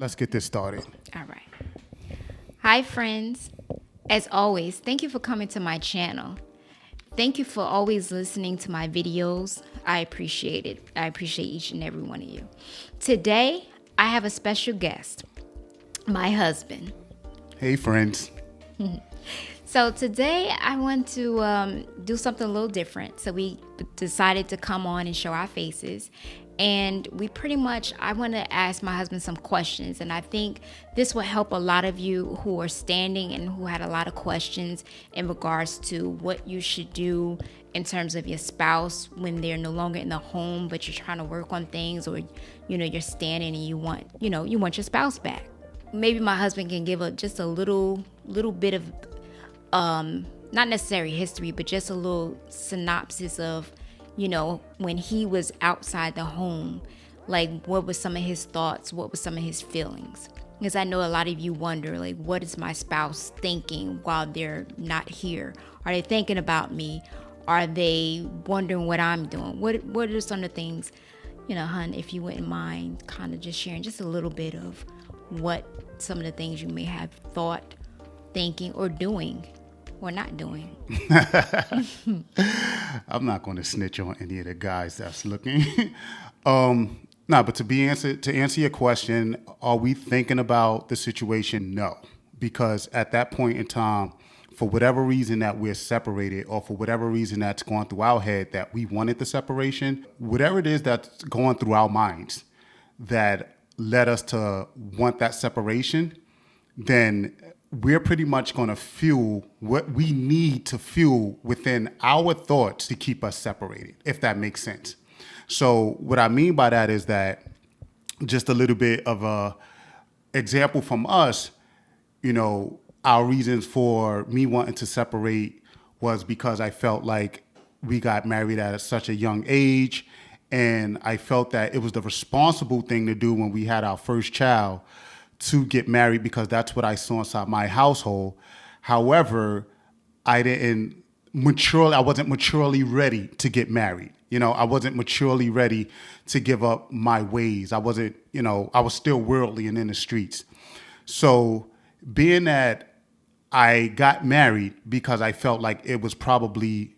Let's get this started. All right. Hi, friends. As always, thank you for coming to my channel. Thank you for always listening to my videos. I appreciate it. I appreciate each and every one of you. Today, I have a special guest, my husband. Hey, friends. So today I want to do something a little different. So we decided to come on and show our faces. And I want to ask my husband some questions. And I think this will help a lot of you who are standing and who had a lot of questions in regards to what you should do in terms of your spouse when they're no longer in the home, but you're trying to work on things, or, you're standing and you want your spouse back. Maybe my husband can give just a little bit of not necessarily history, but just a little synopsis of, when he was outside the home, like what was some of his thoughts, what was some of his feelings. Because I know a lot of you wonder, like, what is my spouse thinking while they're not here? Are they thinking about me? Are they wondering what I'm doing? What are some of the things, hon, if you wouldn't mind kind of just sharing just a little bit of what some of the things you may have thought, thinking, or doing or not doing. I'm not going to snitch on any of the guys that's looking. But to answer your question, are we thinking about the situation? No, because at that point in time, for whatever reason that we're separated, or for whatever reason that's going through our head that we wanted the separation, whatever it is that's going through our minds that led us to want that separation, then we're pretty much going to fuel what we need to fuel within our thoughts to keep us separated, if that makes sense. So what I mean by that is that, just a little bit of a example from us, our reasons for me wanting to separate was because I felt like we got married at such a young age, and I felt that it was the responsible thing to do when we had our first child, to get married, because that's what I saw inside my household. However, I wasn't maturely ready to get married. I wasn't maturely ready to give up my ways. I was still worldly and in the streets. So being that I got married because I felt like it was probably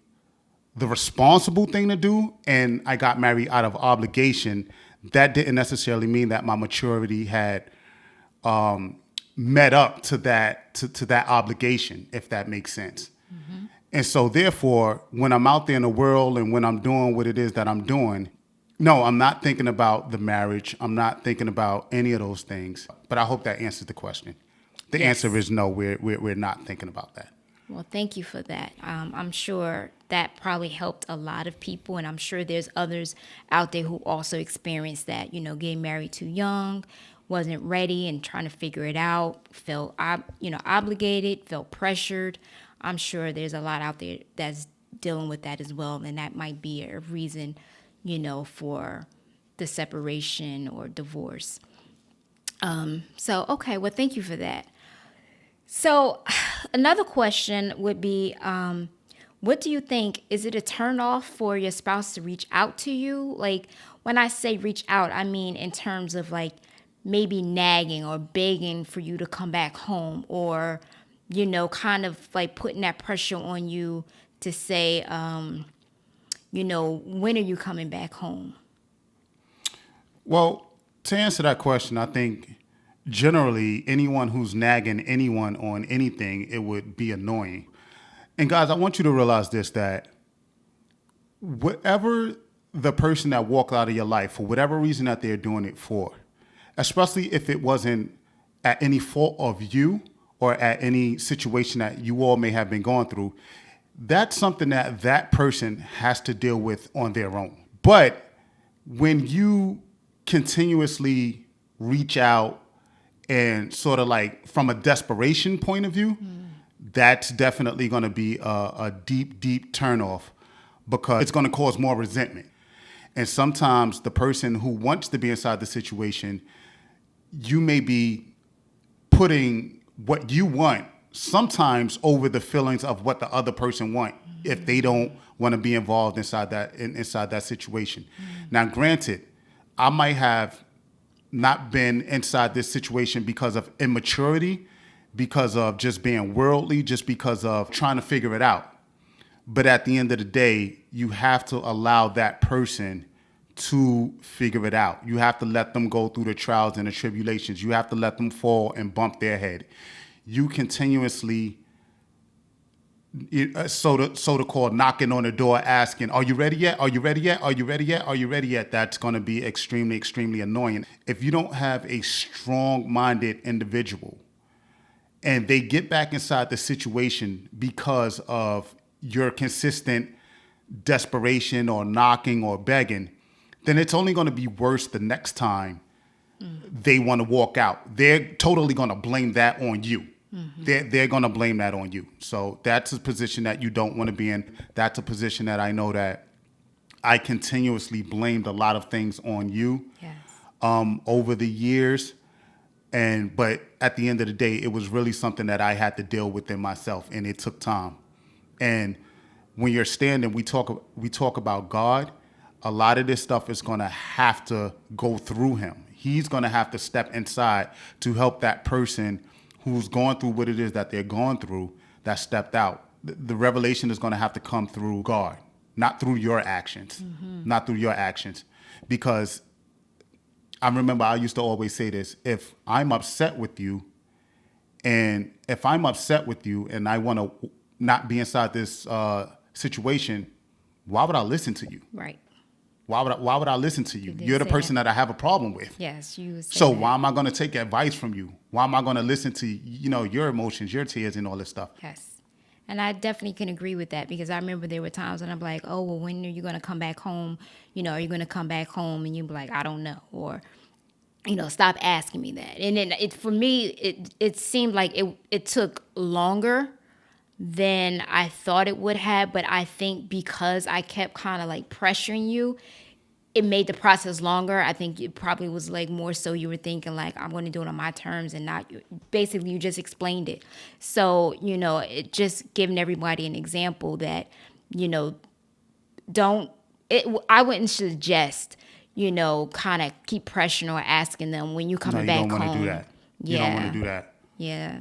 the responsible thing to do, and I got married out of obligation, that didn't necessarily mean that my maturity had met up to that obligation, if that makes sense. Mm-hmm. And so therefore, when I'm out there in the world and when I'm doing what it is that I'm doing, no, I'm not thinking about the marriage. I'm not thinking about any of those things. But I hope that answers the question. The Yes. answer is no, we're not thinking about that. Well, thank you for that. I'm sure that probably helped a lot of people, and I'm sure there's others out there who also experienced that, getting married too young, wasn't ready and trying to figure it out, felt obligated, felt pressured. I'm sure there's a lot out there that's dealing with that as well, and that might be a reason, for the separation or divorce. Okay, well, thank you for that. So another question would be, what do you think? Is it a turn off for your spouse to reach out to you? Like, when I say reach out, I mean in terms of like maybe nagging or begging for you to come back home, or, kind of like putting that pressure on you to say, when are you coming back home? Well, to answer that question, I think generally anyone who's nagging anyone on anything, it would be annoying. And guys, I want you to realize this, that whatever the person that walked out of your life, for whatever reason that they're doing it for, especially if it wasn't at any fault of you or at any situation that you all may have been going through, that's something that that person has to deal with on their own. But when you continuously reach out and sort of like from a desperation point of view, that's definitely going to be a deep, deep turnoff, because it's going to cause more resentment. And sometimes the person who wants to be inside the situation, you may be putting what you want sometimes over the feelings of what the other person want, if they don't want to be involved inside that situation. Now, granted, I might have not been inside this situation because of immaturity, because of just being worldly, just because of trying to figure it out. But at the end of the day, you have to allow that person to figure it out. You have to let them go through the trials and the tribulations. You have to let them fall and bump their head. You continuously, so to call, knocking on the door, asking, "Are you ready yet? Are you ready yet? Are you ready yet? Are you ready yet?" That's going to be extremely, extremely annoying. If you don't have a strong-minded individual and they get back inside the situation because of your consistent desperation or knocking or begging, then it's only going to be worse the next time they want to walk out. They're totally going to blame that on you. They're going to blame that on you. So that's a position that you don't want to be in. That's a position that I know that I continuously blamed a lot of things on you Yes. over the years. But at the end of the day, it was really something that I had to deal with in myself, and it took time. And when you're standing, we talk about God. A lot of this stuff is going to have to go through him. He's going to have to step inside to help that person who's going through what it is that they're going through, that stepped out. The revelation is going to have to come through God, not through your actions, not through your actions. Because I remember I used to always say this: if I'm upset with you, and I want to not be inside this situation, why would I listen to you? Right. Why would I listen to you? did You're the say person that I have a problem with. Yes, you would say So that. why am I going to take advice from you? Why am I going to listen to, your emotions, your tears, and all this stuff? Yes. And I definitely can agree with that, because I remember there were times when I'm like, oh, well, when are you going to come back home? Are you going to come back home? And you'd be like, I don't know. Or, stop asking me that. And then for me, it seemed like it took longer than I thought it would have. But I think because I kept kind of like pressuring you, it made the process longer. I think it probably was like more so you were thinking like, I'm going to do it on my terms, and not basically you just explained it. So, it just giving everybody an example that, I wouldn't suggest, kind of keep pressuring or asking them when you No, coming you back don't want to home. do that. You don't want to do that. Yeah.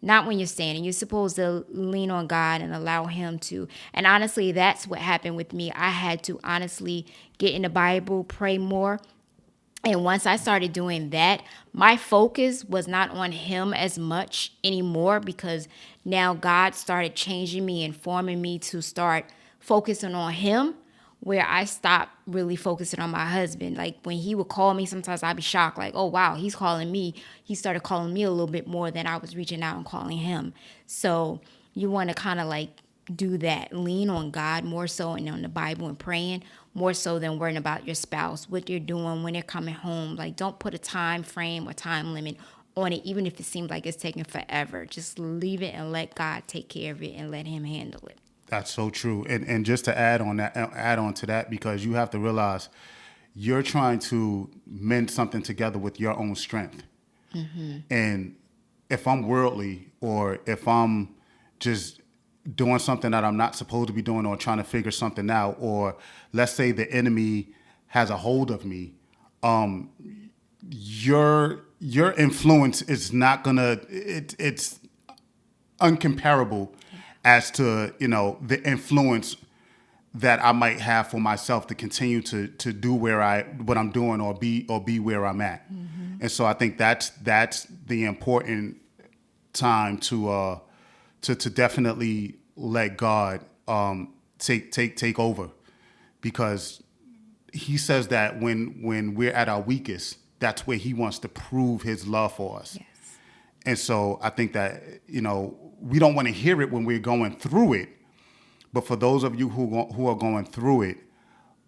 Not when you're standing. You're supposed to lean on God and allow him to. And honestly, that's what happened with me. I had to honestly get in the Bible, pray more. And once I started doing that, my focus was not on him as much anymore, because now God started changing me and forming me to start focusing on him, where I stopped really focusing on my husband. Like when he would call me, sometimes I'd be shocked, like, oh, wow, he's calling me. He started calling me a little bit more than I was reaching out and calling him. So you want to kind of like do that. Lean on God more so, and on the Bible and praying more so than worrying about your spouse, what they're doing, when they're coming home. Like, don't put a time frame or time limit on it, even if it seems like it's taking forever. Just leave it and let God take care of it and let him handle it. That's so true. And just to add on to that, because you have to realize you're trying to mend something together with your own strength. And if I'm worldly, or if I'm just doing something that I'm not supposed to be doing, or trying to figure something out, or let's say the enemy has a hold of me, your influence is not gonna, it's uncomparable as to the influence that I might have for myself to continue to do what I'm doing, or be where I'm at. And so I think that's the important time to definitely let God take over, because he says that when we're at our weakest, that's where he wants to prove his love for us. Yes. And so I think that, we don't want to hear it when we're going through it. But for those of you who are going through it,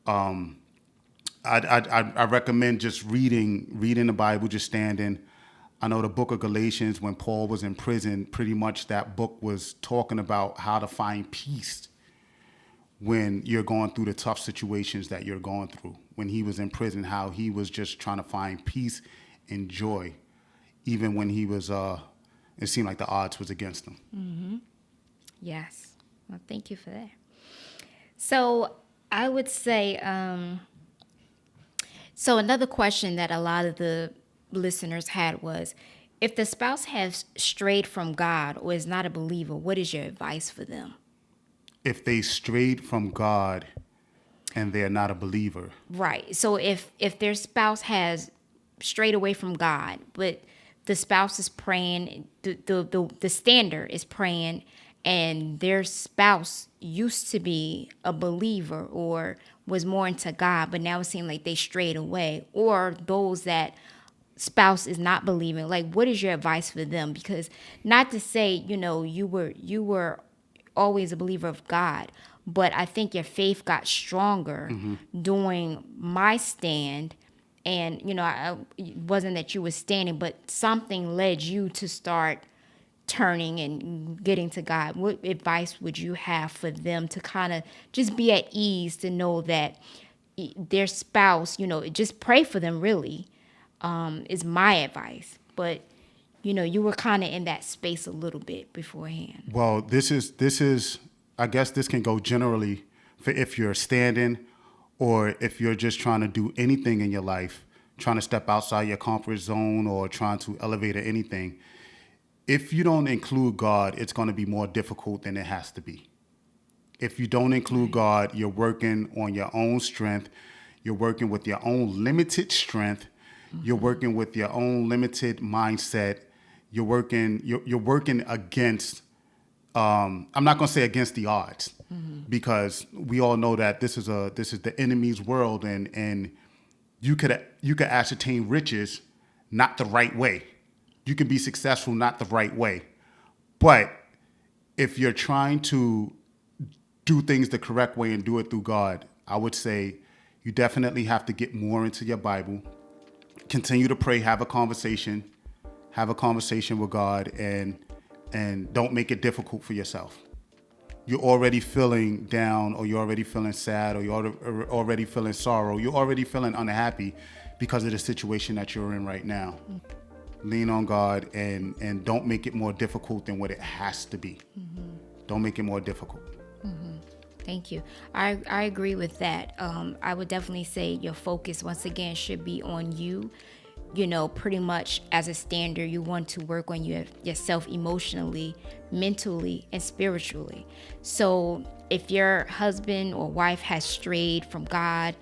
I recommend just reading the Bible, just standing. I know the book of Galatians, when Paul was in prison, pretty much that book was talking about how to find peace when you're going through the tough situations that you're going through. When he was in prison, how he was just trying to find peace and joy, even when he was, it seemed like the odds was against him. Yes. Well, thank you for that. So I would say, so another question that a lot of the listeners had was, if the spouse has strayed from God or is not a believer, what is your advice for them? If they strayed from God and they're not a believer. Right. So if their spouse has strayed away from God, but the spouse is praying, the standard is praying, and their spouse used to be a believer or was more into God, but now it seems like they strayed away, or those that spouse is not believing, like, what is your advice for them? Because not to say, you were always a believer of God, but I think your faith got stronger during my stand. And it wasn't that you were standing, but something led you to start turning and getting to God. What advice would you have for them to kind of just be at ease, to know that their spouse, just pray for them, really, is my advice. But you were kind of in that space a little bit beforehand. Well, this is I guess this can go generally for if you're standing or if you're just trying to do anything in your life, trying to step outside your comfort zone or trying to elevate or anything. If you don't include God, it's going to be more difficult than it has to be. If you don't include God, you're working on your own strength. You're working with your own limited strength. You're working with your own limited mindset. You're working against, I'm not going to say against the odds, because we all know that this is the enemy's world, and you could ascertain riches not the right way. You can be successful not the right way. But if you're trying to do things the correct way and do it through God, I would say you definitely have to get more into your Bible. Continue to pray, have a conversation with God, and don't make it difficult for yourself. You're already feeling down, or you're already feeling sad, or you're already feeling sorrow. You're already feeling unhappy because of the situation that you're in right now. Lean on God and don't make it more difficult than what it has to be. Don't make it more difficult. Thank you. I agree with that. I would definitely say your focus, once again, should be on you. Pretty much as a standard, you want to work on yourself emotionally, mentally, and spiritually. So if your husband or wife has strayed from God,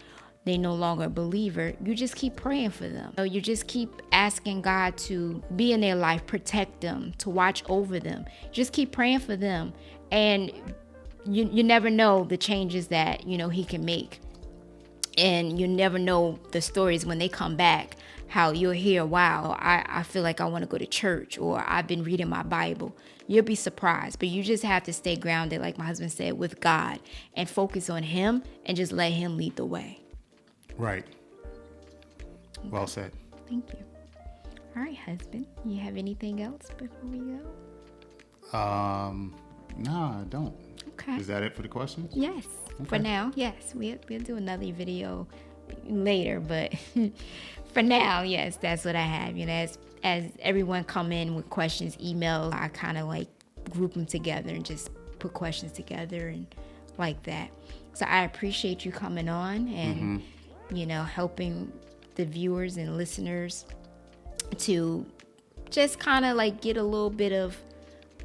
they no longer a believer, you just keep praying for them. You just keep asking God to be in their life, protect them, to watch over them. Just keep praying for them. And you never know the changes that, he can make. And you never know the stories when they come back, how you'll hear, wow, I feel like I want to go to church, or I've been reading my Bible. You'll be surprised. But you just have to stay grounded, like my husband said, with God, and focus on him and just let him lead the way. Right. Well said. Thank you. All right, husband, you have anything else before we go? No, I don't. Okay. Is that it for the questions? Yes. Okay. For now, yes. We'll do another video later, but for now, yes, that's what I have. As everyone come in with questions, emails, I kind of like group them together and just put questions together and like that. So I appreciate you coming on and helping the viewers and listeners to just kind of like get a little bit of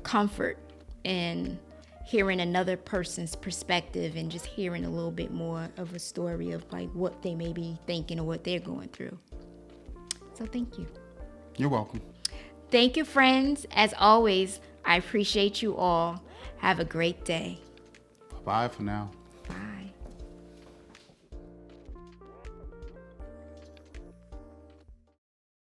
comfort in hearing another person's perspective and just hearing a little bit more of a story of like what they may be thinking or what they're going through. So thank you. You're welcome. Thank you, friends. As always, I appreciate you all. Have a great day. Bye for now. Bye.